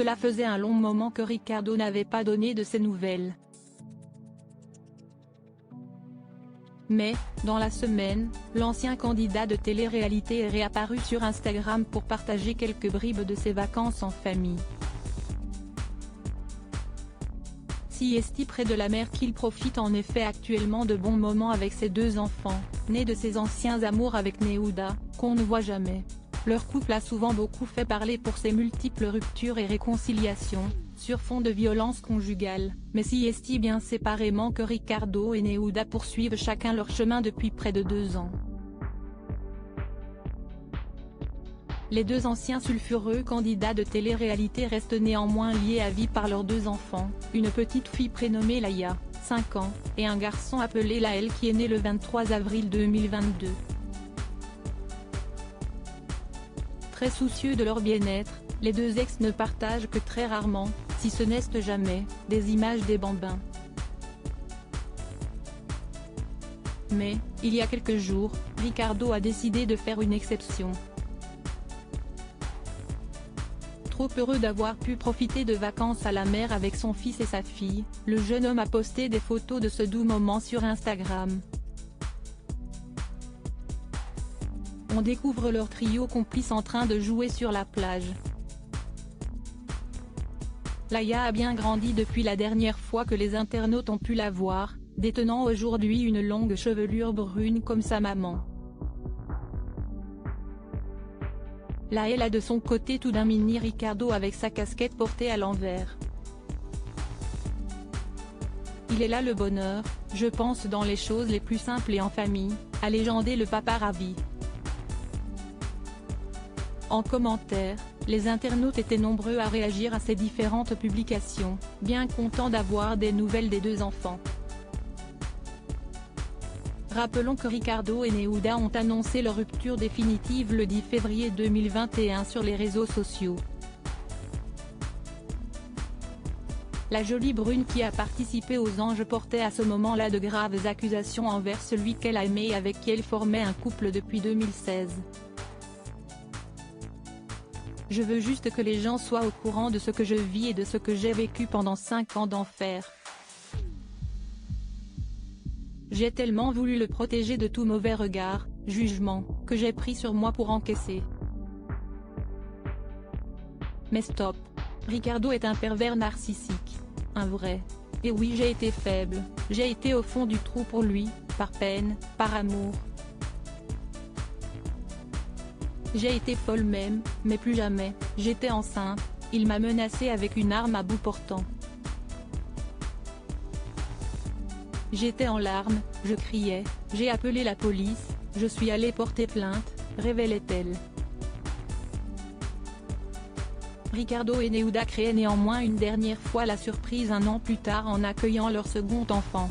Cela faisait un long moment que Ricardo n'avait pas donné de ses nouvelles. Mais, dans la semaine, l'ancien candidat de télé-réalité est réapparu sur Instagram pour partager quelques bribes de ses vacances en famille. Si est près de la mer qu'il profite en effet actuellement de bons moments avec ses 2 enfants, nés de ses anciens amours avec Nehuda, qu'on ne voit jamais. Leur couple a souvent beaucoup fait parler pour ses multiples ruptures et réconciliations, sur fond de violence conjugale, mais si est bien séparément que Ricardo et Nehuda poursuivent chacun leur chemin depuis près de 2 ans. Les 2 anciens sulfureux candidats de télé-réalité restent néanmoins liés à vie par leurs 2 enfants, une petite fille prénommée Laïa, 5 ans, et un garçon appelé Laël qui est né le 23 avril 2022. Très soucieux de leur bien-être, les 2 ex ne partagent que très rarement, si ce n'est jamais, des images des bambins. Mais, il y a quelques jours, Ricardo a décidé de faire une exception. Trop heureux d'avoir pu profiter de vacances à la mer avec son fils et sa fille, le jeune homme a posté des photos de ce doux moment sur Instagram. On découvre leur trio complice en train de jouer sur la plage. Laïa a bien grandi depuis la dernière fois que les internautes ont pu la voir, détenant aujourd'hui une longue chevelure brune comme sa maman. Laël a de son côté tout d'un mini Ricardo avec sa casquette portée à l'envers. Il est là le bonheur, je pense dans les choses les plus simples et en famille, a légendé le papa ravi. En commentaire, les internautes étaient nombreux à réagir à ces différentes publications, bien contents d'avoir des nouvelles des 2 enfants. Rappelons que Ricardo et Nehuda ont annoncé leur rupture définitive le 10 février 2021 sur les réseaux sociaux. La jolie brune qui a participé aux Anges portait à ce moment-là de graves accusations envers celui qu'elle a aimé et avec qui elle formait un couple depuis 2016. Je veux juste que les gens soient au courant de ce que je vis et de ce que j'ai vécu pendant 5 ans d'enfer. J'ai tellement voulu le protéger de tout mauvais regard, jugement, que j'ai pris sur moi pour encaisser. Mais stop. Ricardo est un pervers narcissique. Un vrai. Et oui, j'ai été faible, j'ai été au fond du trou pour lui, par peine, par amour. J'ai été folle même, mais plus jamais, j'étais enceinte, il m'a menacée avec une arme à bout portant. J'étais en larmes, je criais, j'ai appelé la police, je suis allée porter plainte, révélait-elle. Ricardo et Nehuda créaient néanmoins une dernière fois la surprise un an plus tard en accueillant leur second enfant.